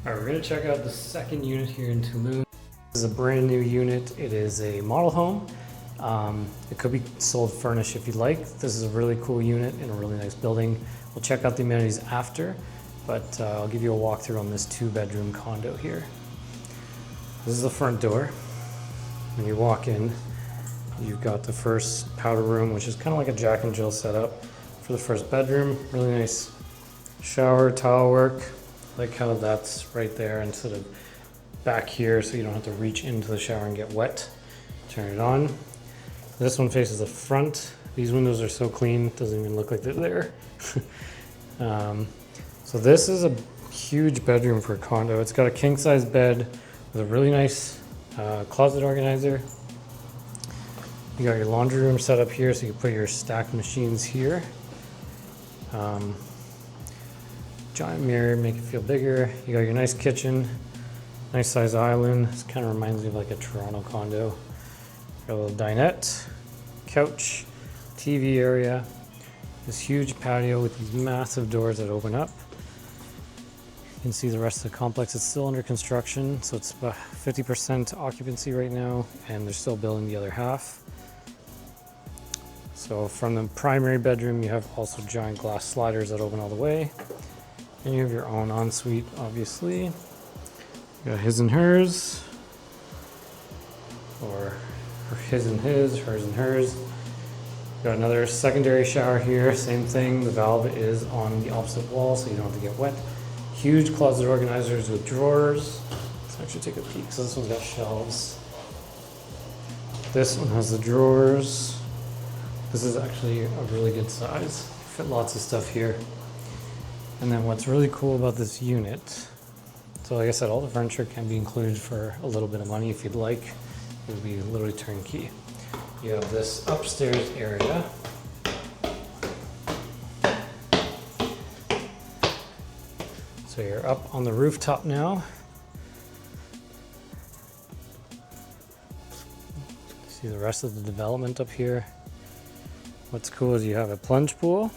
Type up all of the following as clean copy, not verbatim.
Alright, we're going to check out the second unit here in Tulum. This is a brand new unit. It is a model home. It could be sold furnished if you'd like. This is a really cool unit in a really nice building. We'll check out the amenities after, but I'll give you a walkthrough on this 2-bedroom condo here. This is the front door. When you walk in, you've got the first powder room, which is kind of like a Jack and Jill setup for the first bedroom. Really nice shower, tile work. Like how that's right there instead of back here, so you don't have to reach into the shower and get wet. Turn it on. This one faces the front. These windows are so clean, it doesn't even look like they're there. So this is a huge bedroom for a condo. It's got a king size bed with a really nice closet organizer. You got your laundry room set up here, so you can put your stacked machines here. Giant mirror, make it feel bigger. You got your nice kitchen, nice size island. This kind of reminds me of like a Toronto condo. Got a little dinette, couch, TV area, this huge patio with these massive doors that open up. You can see the rest of the complex. It's still under construction, so it's about 50% occupancy right now, and they're still building the other half. So from the primary bedroom, you have also giant glass sliders that open all the way. And you have your own ensuite, obviously. You got his and hers, or his and his, hers and hers. Got another secondary shower here, same thing. The valve is on the opposite wall, so you don't have to get wet. Huge closet organizers with drawers. Let's actually take a peek. So this one's got shelves. This one has the drawers. This is actually a really good size. Fit lots of stuff here. And then what's really cool about this unit, so like I said, all the furniture can be included for a little bit of money if you'd like. It would be literally turnkey. You have this upstairs area. So you're up on the rooftop now. See the rest of the development up here. What's cool is you have a plunge pool.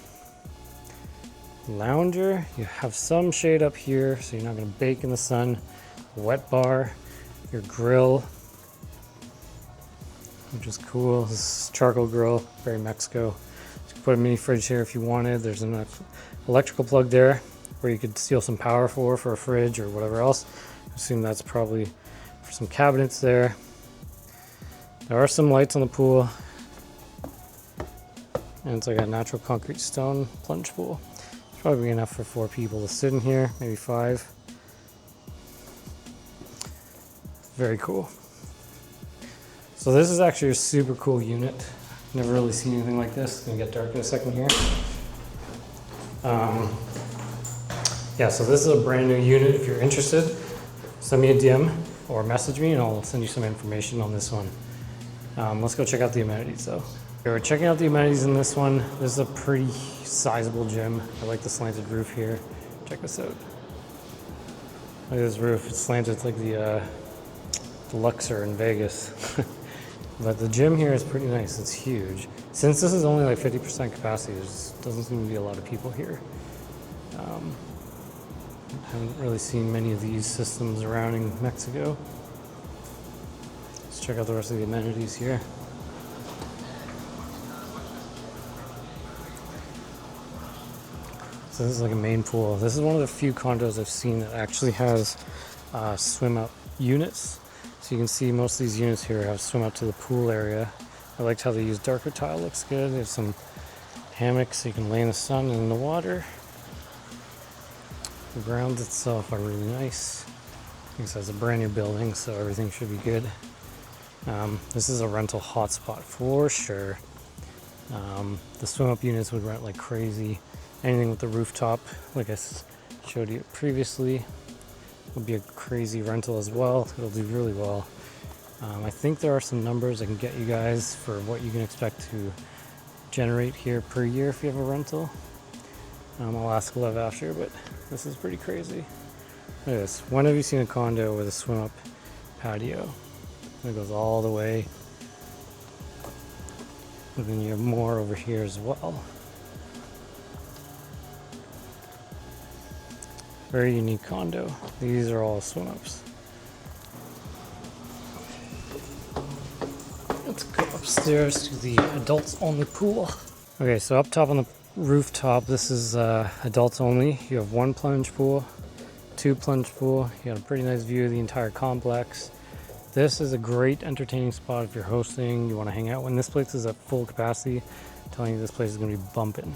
Lounger, you have some shade up here so you're not going to bake in the sun. Wet bar, your grill, which is cool. This is charcoal grill, very Mexico. You can put a mini fridge here if you wanted. There's an electrical plug there where you could steal some power for a fridge or whatever else. I assume that's probably for some cabinets there. There are some lights on the pool, and it's like a natural concrete stone plunge pool. Probably enough for 4 people to sit in here, maybe 5. Very cool. So this is actually a super cool unit. Never really seen anything like this. It's gonna get dark in a second here. Yeah, so this is a brand new unit. If you're interested, send me a DM or message me and I'll send you some information on this one. Let's go check out the amenities though. We're checking out the amenities in this one. This is a pretty sizable gym. I like the slanted roof here. Check this out. Look at this roof. It's slanted. It's like the Luxor in Vegas. But the gym here is pretty nice. It's huge. Since this is only like 50% capacity, there doesn't seem to be a lot of people here. Haven't really seen many of these systems around in Mexico. Let's check out the rest of the amenities here. So this is like a main pool. This is one of the few condos I've seen that actually has swim up units. So you can see most of these units here have swim up to the pool area. I liked how they use darker tile, looks good. There's some hammocks so you can lay in the sun and in the water. The grounds itself are really nice. This is a brand new building, so everything should be good. This is a rental hotspot for sure. The swim up units would rent like crazy. Anything with the rooftop, like I showed you previously, would be a crazy rental as well. It'll do really well. I think there are some numbers I can get you guys for what you can expect to generate here per year if you have a rental. I'll ask Lev after, but this is pretty crazy. Look at this. When have you seen a condo with a swim up patio? It goes all the way. And then you have more over here as well. Very unique condo. These are all swim ups. Let's go upstairs to the adults only pool. Okay, so up top on the rooftop, this is adults only. You have one plunge pool, two plunge pool. You got a pretty nice view of the entire complex. This is a great entertaining spot if you're hosting, you want to hang out. When this place is at full capacity, I'm telling you this place is going to be bumping.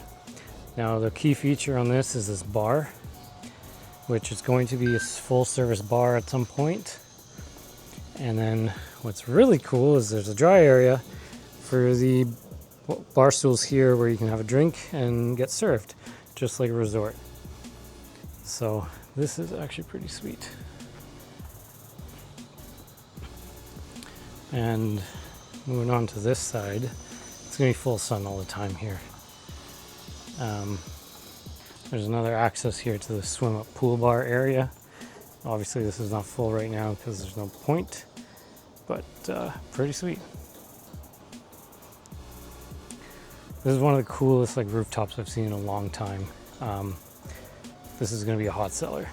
Now the key feature on this is this bar, which is going to be a full service bar at some point. And then what's really cool is there's a dry area for the bar stools here where you can have a drink and get served, just like a resort. So this is actually pretty sweet. And moving on to this side, it's gonna be full sun all the time here. There's another access here to the swim up pool bar area. Obviously this is not full right now because there's no point, but pretty sweet. This is one of the coolest like rooftops I've seen in a long time. This is gonna be a hot seller.